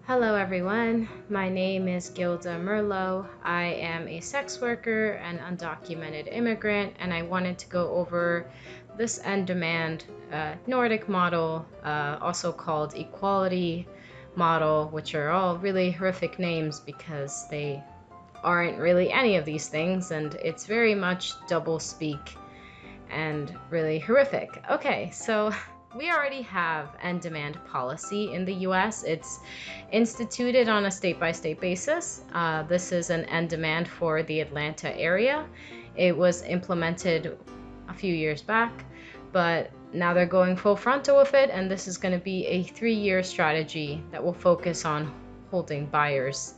Hello everyone, my name is Gilda Merlot. I am a sex worker and undocumented immigrant, and I wanted to go over this end demand Nordic model, also called equality model, which are all really horrific names because they aren't really any of these things, and it's very much double speak and really horrific. Okay, so we already have end demand policy in the US. It's instituted on a state by state basis. This is an end demand for the Atlanta area. It was implemented a few years back, but now they're going full frontal with it, and this is going to be a 3-year strategy that will focus on holding buyers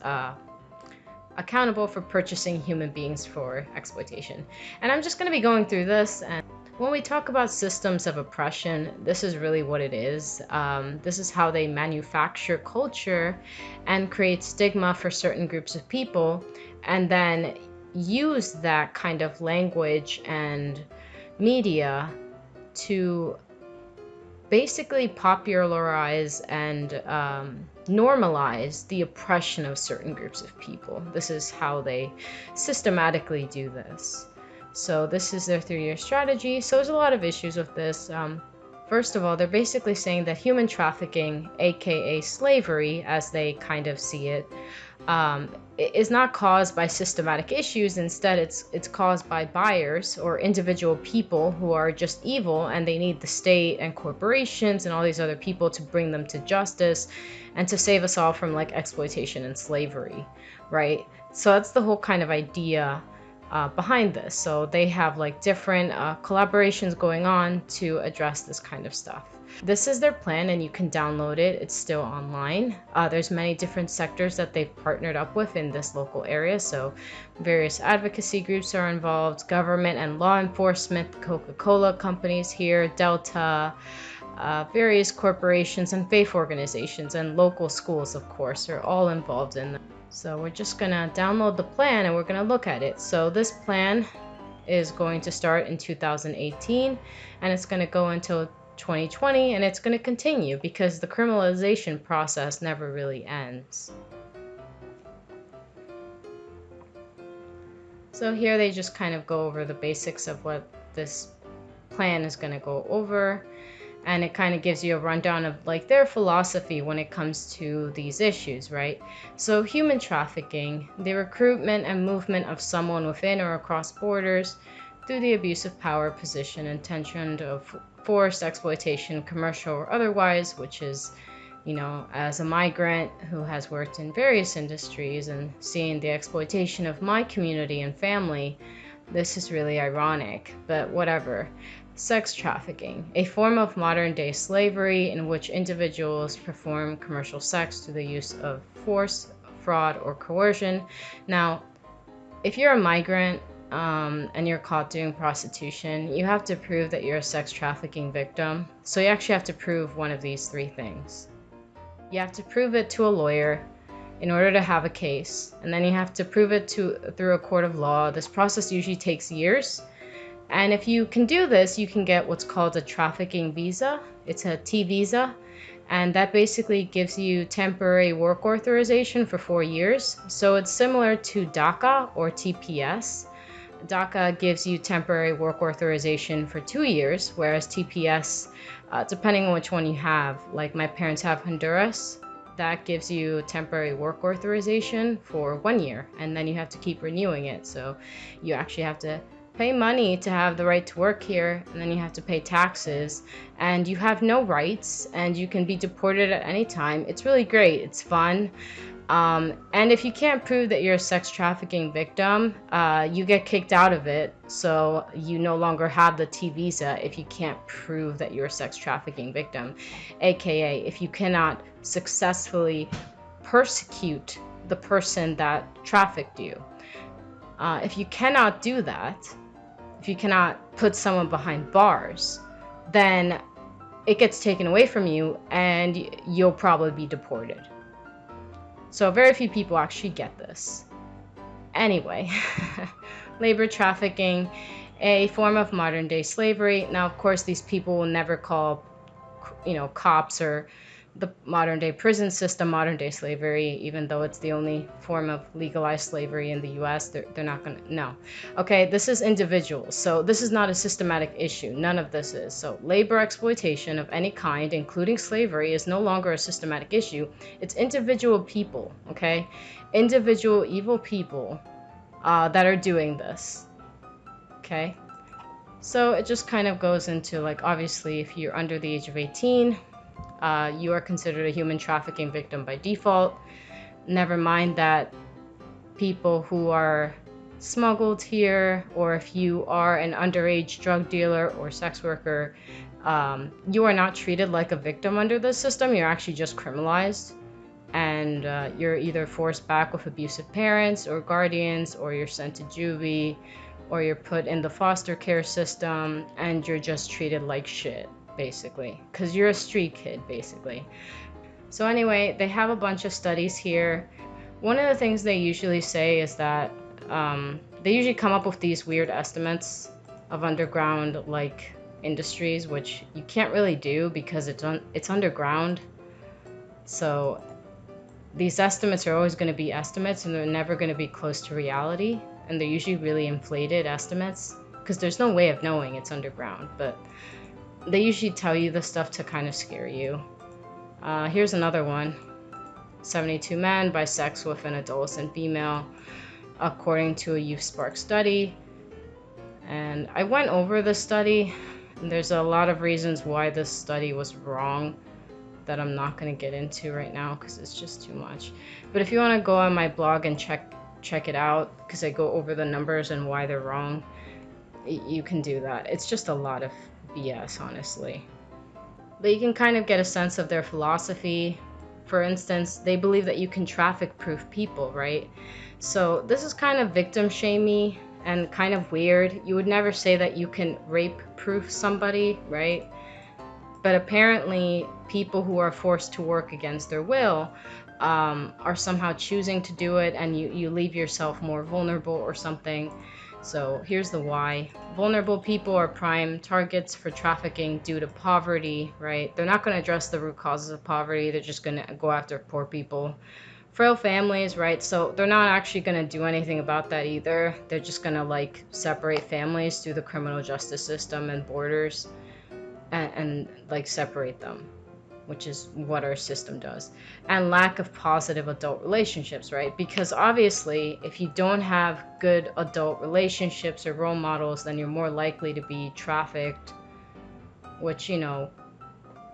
accountable for purchasing human beings for exploitation. And I'm just going to be going through this. And when we talk about systems of oppression, this is really what it is. This is how they manufacture culture and create stigma for certain groups of people, and then use that kind of language and media to basically popularize and normalize the oppression of certain groups of people. This is how they systematically do this. So this is their 3-year strategy. So there's a lot of issues with this. First of all, they're basically saying that human trafficking, aka slavery, as they kind of see it, is not caused by systematic issues. Instead, it's caused by buyers or individual people who are just evil, and they need the state and corporations and all these other people to bring them to justice and to save us all from like exploitation and slavery, right? So that's the whole kind of idea behind this. So they have like different collaborations going on to address this kind of stuff. This is their plan, and you can download it. It's still online. There's many different sectors that they've partnered up with in this local area. So various advocacy groups are involved, government and law enforcement, Coca-Cola companies here, Delta, various corporations and faith organizations, and local schools, of course, are all involved in them. So we're just gonna download the plan and we're gonna look at it. So this plan is going to start in 2018, and it's gonna go until 2020, and it's gonna continue because the criminalization process never really ends. So here they just kind of go over the basics of what this plan is gonna go over. And it kind of gives you a rundown of like their philosophy when it comes to these issues, right? So human trafficking, the recruitment and movement of someone within or across borders through the abuse of power, position, intention of forced exploitation, commercial or otherwise, which is, you know, as a migrant who has worked in various industries and seen the exploitation of my community and family, this is really ironic, but whatever. Sex trafficking, a form of modern-day slavery in which individuals perform commercial sex through the use of force, fraud, or coercion. Now, if you're a migrant and you're caught doing prostitution, you have to prove that you're a sex trafficking victim. So you actually have to prove one of these 3 things. You have to prove it to a lawyer in order to have a case, and then you have to prove it through a court of law. This process usually takes years. And if you can do this, you can get what's called a trafficking visa. It's a T visa, and that basically gives you temporary work authorization for 4 years. So it's similar to DACA or TPS. DACA gives you temporary work authorization for 2 years, whereas TPS, depending on which one you have, like my parents have Honduras, that gives you temporary work authorization for 1 year, and then you have to keep renewing it. So you actually have to pay money to have the right to work here, and then you have to pay taxes, and you have no rights, and you can be deported at any time. It's really great. It's fun. And if you can't prove that you're a sex trafficking victim, you get kicked out of it. So you no longer have the T visa if you can't prove that you're a sex trafficking victim, aka if you cannot successfully persecute the person that trafficked you. If you cannot do that, if you cannot put someone behind bars, then it gets taken away from you and you'll probably be deported. So very few people actually get this. Anyway, labor trafficking, a form of modern day slavery. Now, of course, these people will never call, cops or the modern day prison system, modern day slavery, even though it's the only form of legalized slavery in the US, they're not gonna, no. Okay, this is individuals. So this is not a systematic issue. None of this is. So labor exploitation of any kind, including slavery, is no longer a systematic issue. It's individual people, okay? Individual evil people that are doing this, okay? So it just kind of goes into, like, obviously, if you're under the age of 18, you are considered a human trafficking victim by default. Never mind that people who are smuggled here, or if you are an underage drug dealer or sex worker, you are not treated like a victim under the system. You're actually just criminalized. And you're either forced back with abusive parents or guardians, or you're sent to juvie, or you're put in the foster care system, and you're just treated like shit, basically, because you're a street kid, basically. So anyway, they have a bunch of studies here. One of the things they usually say is that they usually come up with these weird estimates of underground, like, industries, which you can't really do because it's underground. So these estimates are always going to be estimates, and they're never going to be close to reality. And they're usually really inflated estimates because there's no way of knowing it's underground. But they usually tell you the stuff to kind of scare you. Here's another one. 72 men by sex with an adolescent female, according to a Youth Spark study. And I went over this study, and there's a lot of reasons why this study was wrong that I'm not going to get into right now because it's just too much. But if you want to go on my blog and check it out, because I go over the numbers and why they're wrong, you can do that. It's just a lot of BS, honestly. But you can kind of get a sense of their philosophy. For instance, they believe that you can traffic-proof people, right? So this is kind of victim-shamey and kind of weird. You would never say that you can rape-proof somebody, right? But apparently, people who are forced to work against their will are somehow choosing to do it, and you leave yourself more vulnerable or something. So here's the why. Vulnerable people are prime targets for trafficking due to poverty, right? They're not going to address the root causes of poverty. They're just going to go after poor people. Frail families, right? So they're not actually going to do anything about that either. They're just going to, like, separate families through the criminal justice system and borders and like separate them, which is what our system does. And lack of positive adult relationships, right? Because obviously, if you don't have good adult relationships or role models, then you're more likely to be trafficked, which, you know,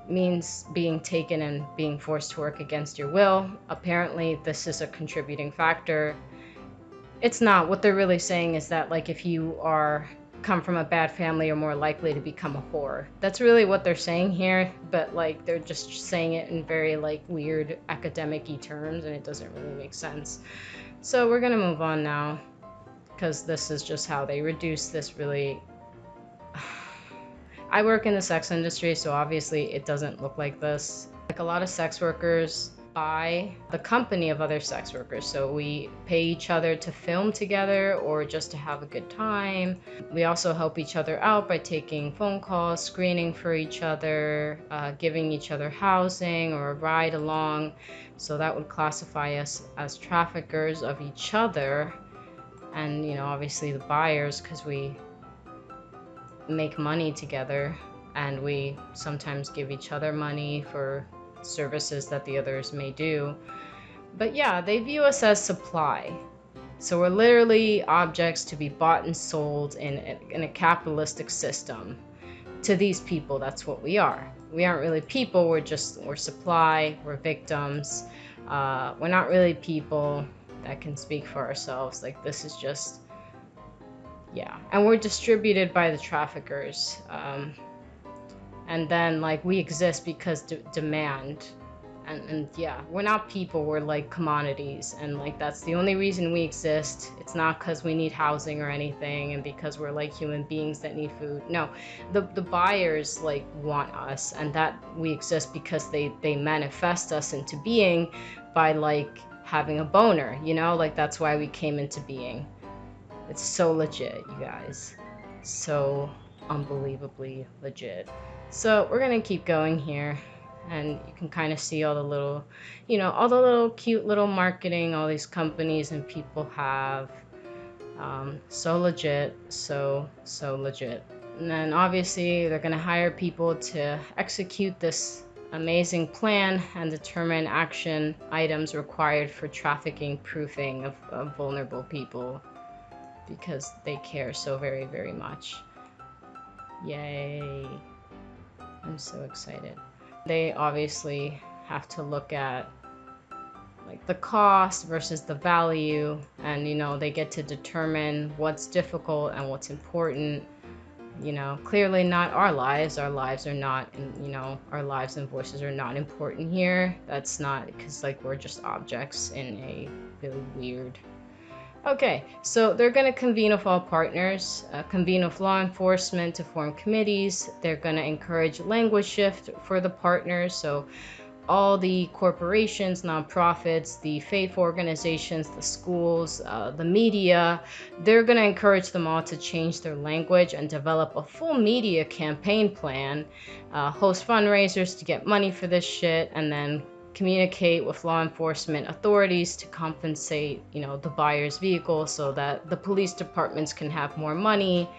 means being taken and being forced to work against your will. Apparently, this is a contributing factor. It's not. What they're really saying is that, like, if you come from a bad family, you're more likely to become a whore. That's really what they're saying here, but, like, they're just saying it in very, like, weird academic-y terms, and it doesn't really make sense. So we're gonna move on now, because this is just how they reduce this really. I work in the sex industry, so obviously it doesn't look like this. Like, a lot of sex workers buy the company of other sex workers, so we pay each other to film together or just to have a good time. We also help each other out by taking phone calls, screening for each other, giving each other housing or a ride along. So that would classify us as traffickers of each other, and, you know, obviously the buyers, because we make money together, and we sometimes give each other money for services that the others may do. But yeah, they view us as supply. So we're literally objects to be bought and sold in a capitalistic system. To these people, that's what we are. We aren't really people, we're supply, we're victims. We're not really people that can speak for ourselves. Like, this is just, yeah. And we're distributed by the traffickers. And then, like, we exist because demand. And yeah, we're not people, we're like commodities. And, like, that's the only reason we exist. It's not because we need housing or anything, and because we're like human beings that need food. No, the buyers, like, want us, and that we exist because they manifest us into being by, like, having a boner, you know? Like, that's why we came into being. It's so legit, you guys. So unbelievably legit. So we're gonna keep going here. And you can kind of see all the little, all the little cute little marketing all these companies and people have. So legit, so legit. And then obviously they're going to hire people to execute this amazing plan and determine action items required for trafficking proofing of vulnerable people, because they care so very, very much. Yay. I'm so excited. They obviously have to look at like the cost versus the value, and they get to determine what's difficult and what's important. Clearly not our lives. Our lives are not, our lives and voices are not important here. That's not, because like we're just objects in a really weird. Okay, so they're going to convene with all partners, convene with law enforcement to form committees. They're going to encourage language shift for the partners. So all the corporations, nonprofits, the faith organizations, the schools, the media, they're going to encourage them all to change their language and develop a full media campaign plan, host fundraisers to get money for this shit, and then communicate with law enforcement authorities to compensate, the buyer's vehicle so that the police departments can have more money,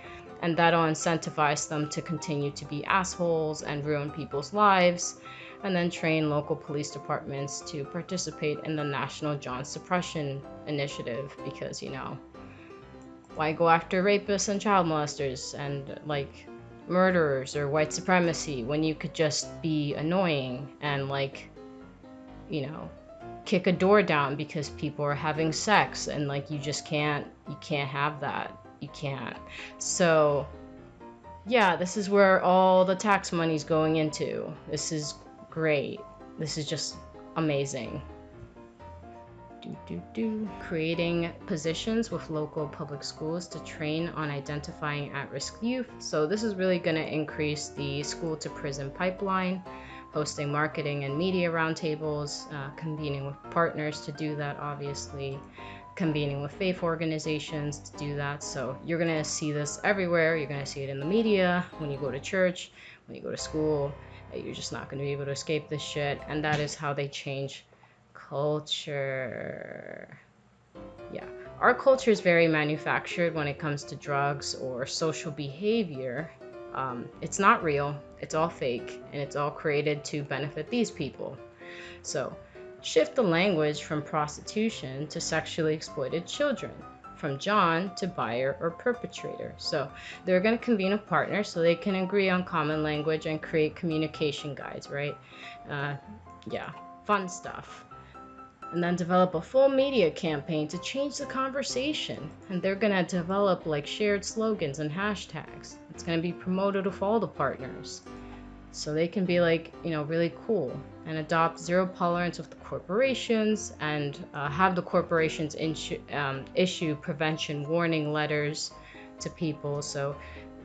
and that'll incentivize them to continue to be assholes and ruin people's lives. And then train local police departments to participate in the National John Suppression Initiative, because, why go after rapists and child molesters and like murderers or white supremacy when you could just be annoying and like, kick a door down because people are having sex, and like you can't have that. You can't. So yeah, this is where all the tax money's going into. This is great. This is just amazing. Creating positions with local public schools to train on identifying at-risk youth. So this is really going to increase the school to prison pipeline, hosting marketing and media roundtables, convening with partners to do that, obviously, convening with faith organizations to do that. So you're going to see this everywhere. You're going to see it in the media, when you go to church, when you go to school. You're just not going to be able to escape this shit. And that is how they change culture. Yeah. Our culture is very manufactured when it comes to drugs or social behavior. It's not real. It's all fake. And it's all created to benefit these people. So shift the language from prostitution to sexually exploited children, from John to buyer or perpetrator. So they're going to convene a partner so they can agree on common language and create communication guides, right? Yeah, fun stuff. And then develop a full media campaign to change the conversation. And they're going to develop like shared slogans and hashtags. It's going to be promoted with all the partners, so they can be like, really cool, and adopt zero tolerance with the corporations, and have the corporations issue prevention warning letters to people. So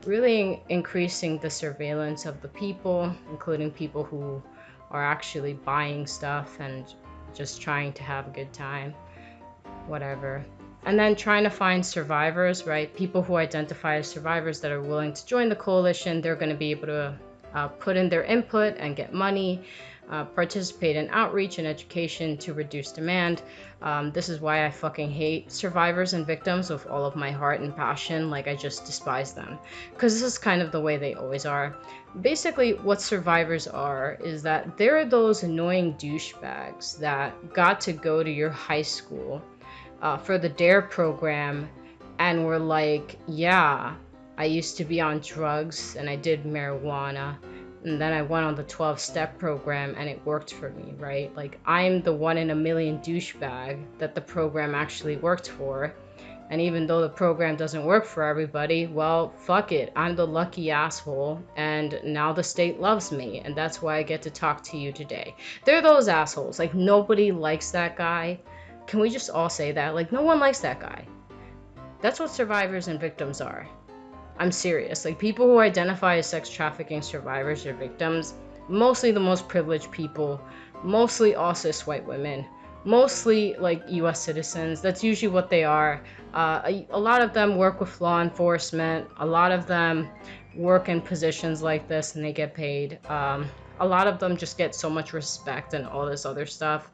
really increasing the surveillance of the people, including people who are actually buying stuff and just trying to have a good time, whatever. And then trying to find survivors, right? People who identify as survivors that are willing to join the coalition. They're going to be able to put in their input and get money, participate in outreach and education to reduce demand. This is why I fucking hate survivors and victims with all of my heart and passion. Like, I just despise them, because this is kind of the way they always are. Basically, what survivors are is that they're those annoying douchebags that got to go to your high school for the DARE program and were like, yeah, I used to be on drugs and I did marijuana, and then I went on the 12-step program and it worked for me, right? Like, I'm the 1 in a million douchebag that the program actually worked for. And even though the program doesn't work for everybody, well, fuck it. I'm the lucky asshole, and now the state loves me, and that's why I get to talk to you today. They're those assholes. Like, nobody likes that guy. Can we just all say that? Like, no one likes that guy. That's what survivors and victims are. I'm serious. Like, people who identify as sex trafficking survivors or victims, mostly the most privileged people, mostly all cis white women, mostly like US citizens. That's usually what they are. A lot of them work with law enforcement. A lot of them work in positions like this and they get paid. A a lot of them just get so much respect and all this other stuff.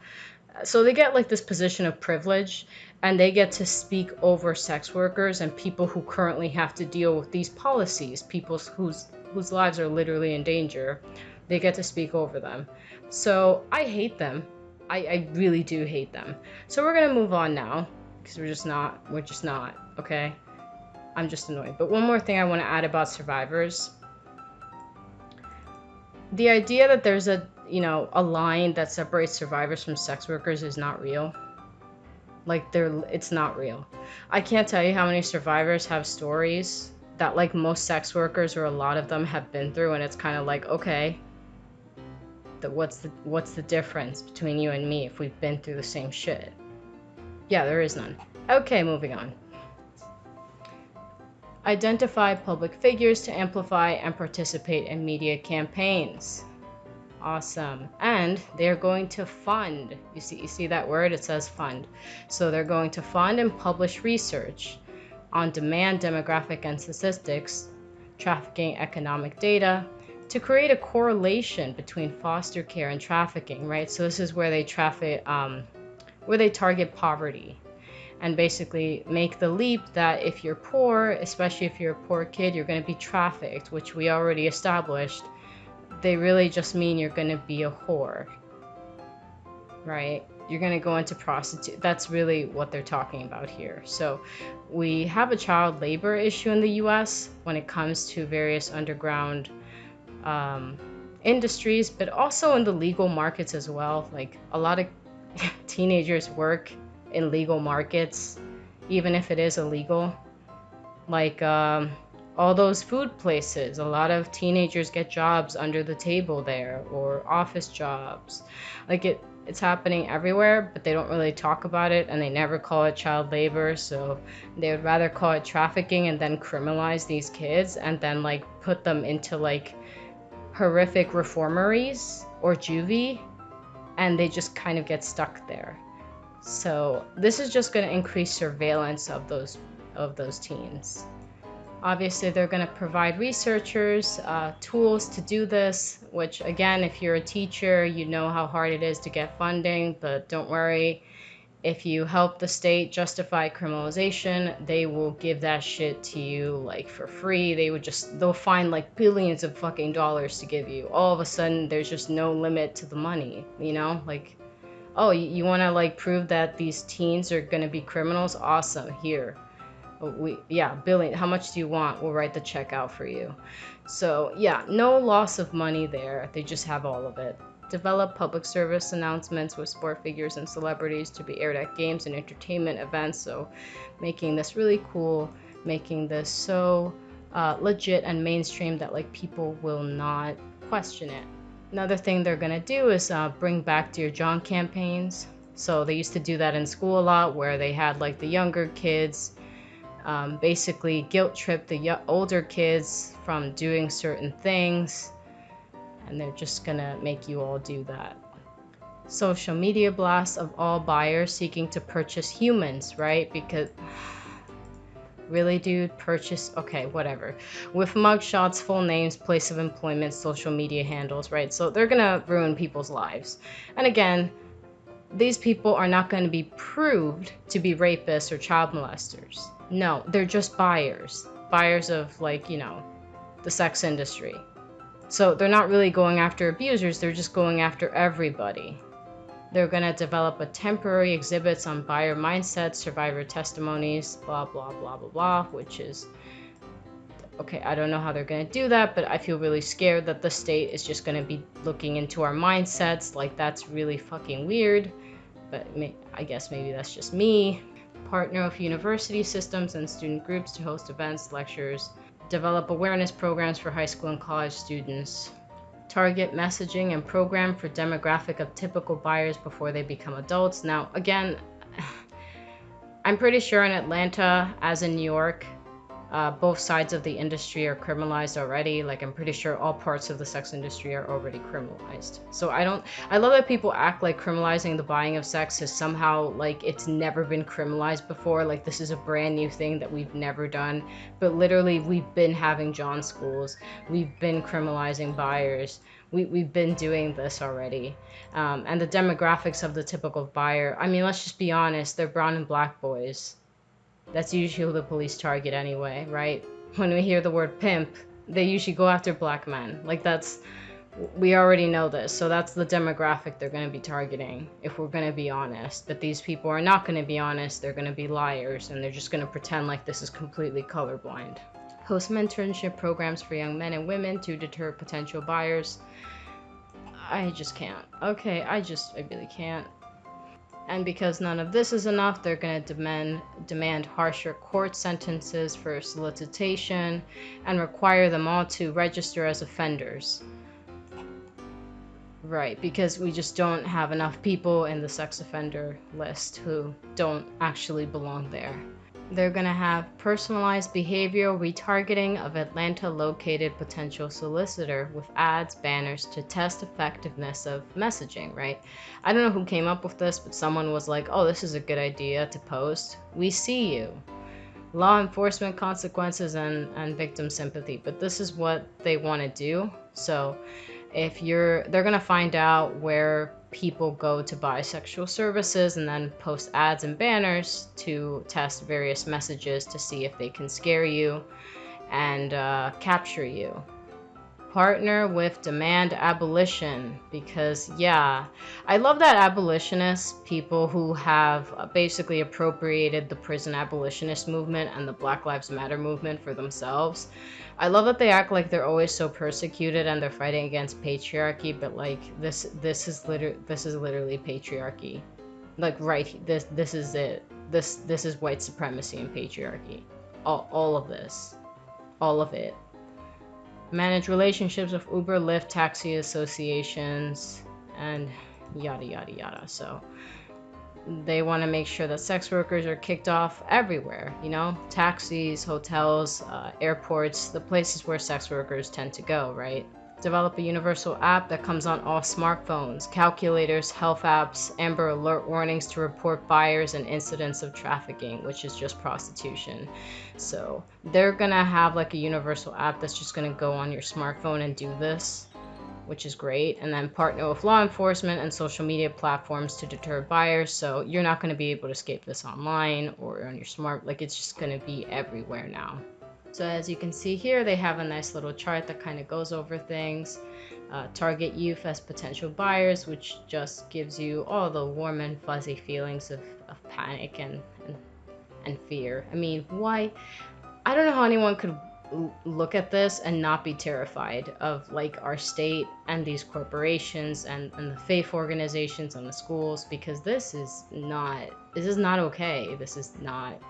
So they get like this position of privilege, and they get to speak over sex workers and people who currently have to deal with these policies, people whose lives are literally in danger. They get to speak over them. So I hate them. I really do hate them. So we're gonna move on now, because we're just not, okay? I'm just annoyed. But one more thing I want to add about survivors. The idea that there's a line that separates survivors from sex workers is not real. Like, it's not real. I can't tell you how many survivors have stories that like most sex workers, or a lot of them, have been through, and it's kind of like, okay, what's the difference between you and me if we've been through the same shit? Yeah, there is none. Okay, moving on. Identify public figures to amplify and participate in media campaigns. Awesome. And they're going to fund. You see that word? It says fund. So they're going to fund and publish research on demand, demographic, and statistics, trafficking, economic data, to create a correlation between foster care and trafficking, right? So this is where they target poverty, and basically make the leap that if you're poor, especially if you're a poor kid, you're going to be trafficked, which we already established. They really just mean you're going to be a whore, right? You're going to go into prostitute. That's really what they're talking about here. So we have a child labor issue in the US when it comes to various underground industries, but also in the legal markets as well. Like, a lot of teenagers work in legal markets, even if it is illegal. Like all those food places, a lot of teenagers get jobs under the table there, or office jobs. Like, it's happening everywhere, but they don't really talk about it, and they never call it child labor. So they would rather call it trafficking and then criminalize these kids, and then like put them into like horrific reformeries or juvie, and they just kind of get stuck there. So this is just going to increase surveillance of those teens. Obviously, they're going to provide researchers tools to do this, which, again, if you're a teacher, you know how hard it is to get funding. But don't worry, if you help the state justify criminalization, they will give that shit to you like for free. They'll find like billions of fucking dollars to give you. All of a sudden, there's just no limit to the money, like, oh, you want to like prove that these teens are going to be criminals? Awesome. Here. Billion. How much do you want? We'll write the check out for you. So yeah, no loss of money there. They just have all of it. Develop public service announcements with sport figures and celebrities to be aired at games and entertainment events. So making this really cool, making this so legit and mainstream that like people will not question it. Another thing they're going to do is bring back Dear John campaigns. So they used to do that in school a lot, where they had like the younger kids basically guilt trip the older kids from doing certain things, and they're just going to make you all do that. Social media blasts of all buyers seeking to purchase humans, right? Because really, dude, purchase, okay, whatever. With mugshots, full names, place of employment, social media handles, right? So they're gonna ruin people's lives. And again, these people are not going to be proved to be rapists or child molesters. No, they're just buyers of like, the sex industry. So they're not really going after abusers, they're just going after everybody. They're going to develop a temporary exhibits on buyer mindsets, survivor testimonies, blah, blah, blah, blah, blah, which is, okay, I don't know how they're going to do that, but I feel really scared that the state is just going to be looking into our mindsets. Like, that's really fucking weird, but I guess maybe that's just me. Partner with university systems and student groups to host events, lectures, develop awareness programs for high school and college students. Target messaging and program for demographic of typical buyers before they become adults. Now, again, I'm pretty sure in Atlanta, as in New York, both sides of the industry are criminalized already. Like, I'm pretty sure all parts of the sex industry are already criminalized. So I love that people act like criminalizing the buying of sex is somehow like it's never been criminalized before. Like, this is a brand new thing that we've never done. But literally, we've been having John schools. We've been criminalizing buyers. We've been doing this already. And the demographics of the typical buyer, I mean, let's just be honest, they're brown and black boys. That's usually who the police target anyway, right? When we hear the word pimp, they usually go after black men. Like, we already know this, so that's the demographic they're going to be targeting, if we're going to be honest. But these people are not going to be honest, they're going to be liars, and they're just going to pretend like this is completely colorblind. Host mentorship programs for young men and women to deter potential buyers. I just can't. Okay, I really can't. And because none of this is enough, they're going to demand harsher court sentences for solicitation and require them all to register as offenders. Right, because we just don't have enough people in the sex offender list who don't actually belong there. They're going to have personalized behavioral retargeting of Atlanta-located potential solicitor with ads, banners to test effectiveness of messaging, right? I don't know who came up with this, but someone was like, oh, this is a good idea to post. We see you. Law enforcement consequences and victim sympathy, but this is what they want to do. So they're going to find out where people go to buy sexual services and then post ads and banners to test various messages to see if they can scare you and capture you. Partner with demand abolition, because yeah, I love that abolitionists, people who have basically appropriated the prison abolitionist movement and the Black Lives Matter movement for themselves. I love that they act like they're always so persecuted and they're fighting against patriarchy, but like this is literally patriarchy. Like right, this is it. This is white supremacy and patriarchy. All of this, all of it. Manage relationships with Uber, Lyft, taxi associations, and yada yada yada. So they want to make sure that sex workers are kicked off everywhere, you know, taxis, hotels, airports, the places where sex workers tend to go, right? Develop a universal app that comes on all smartphones, calculators, health apps, Amber Alert warnings to report buyers and incidents of trafficking, which is just prostitution. So they're gonna have like a universal app that's just gonna go on your smartphone and do this, which is great. And then partner with law enforcement and social media platforms to deter buyers. So you're not gonna be able to escape this online or on your like it's just gonna be everywhere now. So as you can see here, they have a nice little chart that kind of goes over things. Target youth as potential buyers, which just gives you all the warm and fuzzy feelings of panic and fear. I mean, why? I don't know how anyone could look at this and not be terrified of like our state and these corporations and the faith organizations and the schools, because this is not okay. This is not.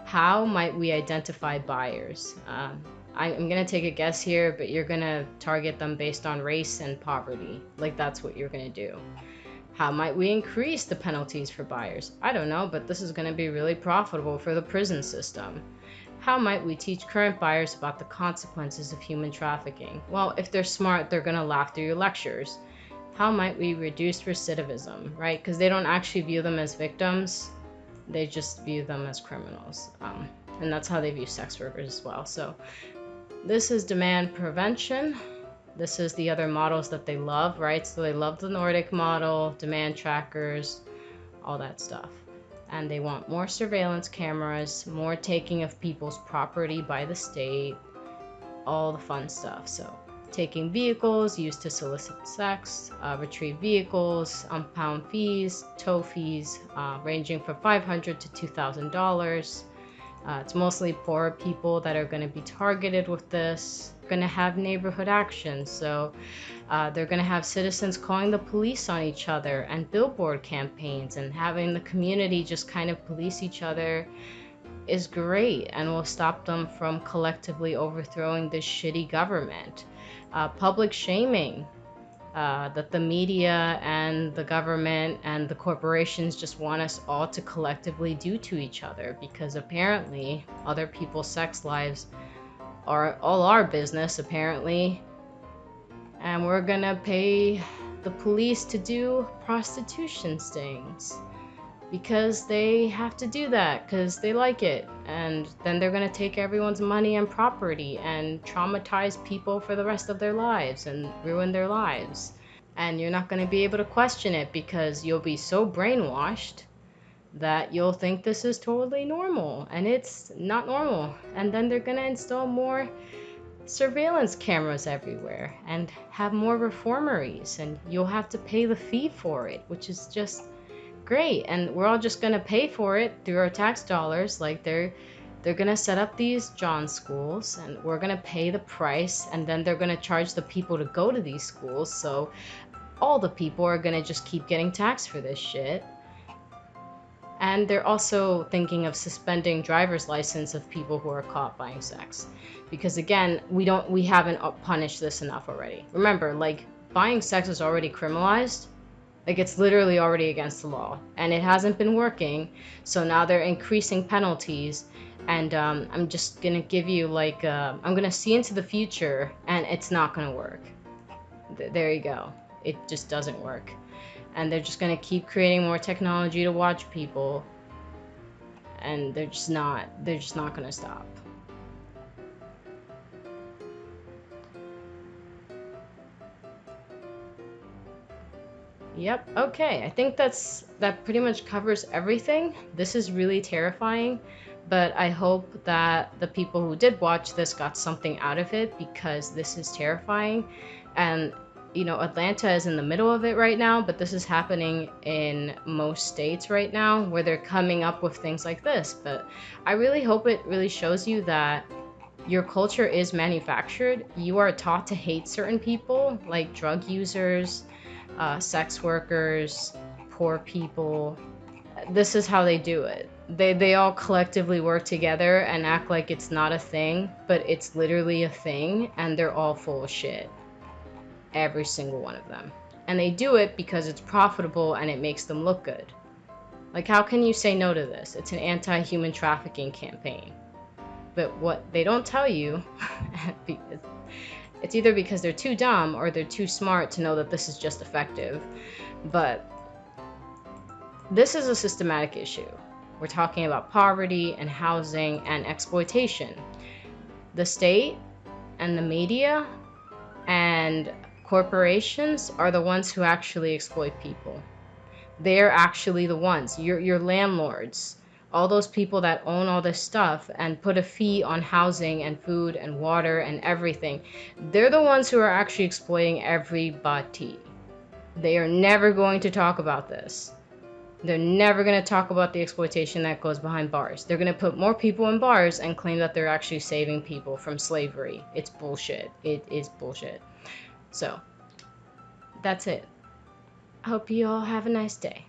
How might we identify buyers? I'm going to take a guess here, but you're going to target them based on race and poverty. Like, that's what you're going to do. How might we increase the penalties for buyers? I don't know, but this is going to be really profitable for the prison system. How might we teach current buyers about the consequences of human trafficking? Well, if they're smart, they're going to laugh through your lectures. How might we reduce recidivism, right? Because they don't actually view them as victims. They just view them as criminals. And that's how they view sex workers as well. So this is demand prevention. This is the other models that they love, right? So they love the Nordic model, demand trackers, all that stuff. And they want more surveillance cameras, more taking of people's property by the state, all the fun stuff. So taking vehicles used to solicit sex, retrieve vehicles, impound fees, tow fees, ranging from $500 to $2,000. It's mostly poor people that are going to be targeted with this. Going to have neighborhood actions, so they're going to have citizens calling the police on each other and billboard campaigns, and having the community just kind of police each other is great and will stop them from collectively overthrowing this shitty government. Public shaming, that the media and the government and the corporations just want us all to collectively do to each other, because apparently other people's sex lives are all our business, apparently, and we're gonna pay the police to do prostitution stings because they have to do that because they like it and then they're going to take everyone's money and property and traumatize people for the rest of their lives and ruin their lives. And you're not going to be able to question it because you'll be so brainwashed that you'll think this is totally normal, and it's not normal. And then they're going to install more surveillance cameras everywhere and have more reformeries, and you'll have to pay the fee for it, which is just great. And we're all just going to pay for it through our tax dollars. Like they're going to set up these John schools, and we're going to pay the price, and then they're going to charge the people to go to these schools. So all the people are going to just keep getting taxed for this shit. And they're also thinking of suspending driver's license of people who are caught buying sex. Because again, we haven't punished this enough already. Remember, like, buying sex is already criminalized. Like, it's literally already against the law. And it hasn't been working. So now they're increasing penalties. And I'm just going to give you, like, I'm going to see into the future, and it's not going to work. There you go. It just doesn't work. And they're just going to keep creating more technology to watch people, and they're just not going to stop. Yep. Okay, I think that pretty much covers everything. This is really terrifying, but I hope that the people who did watch this got something out of it, because this is terrifying. And Atlanta is in the middle of it right now, but this is happening in most states right now where they're coming up with things like this. But I really hope it really shows you that your culture is manufactured. You are taught to hate certain people, like drug users, sex workers, poor people. This is how they do it. They all collectively work together and act like it's not a thing, but it's literally a thing, and they're all full of shit. Every single one of them. And they do it because it's profitable and it makes them look good. Like, how can you say no to this? It's an anti-human trafficking campaign. But what they don't tell you, it's either because they're too dumb or they're too smart to know that this is just effective. But this is a systematic issue. We're talking about poverty and housing and exploitation. The state and the media and corporations are the ones who actually exploit people. They're actually the ones. Your landlords, all those people that own all this stuff and put a fee on housing and food and water and everything. They're the ones who are actually exploiting everybody. They are never going to talk about this. They're never going to talk about the exploitation that goes behind bars. They're going to put more people in bars and claim that they're actually saving people from slavery. It's bullshit. It is bullshit. So, that's it. I hope you all have a nice day.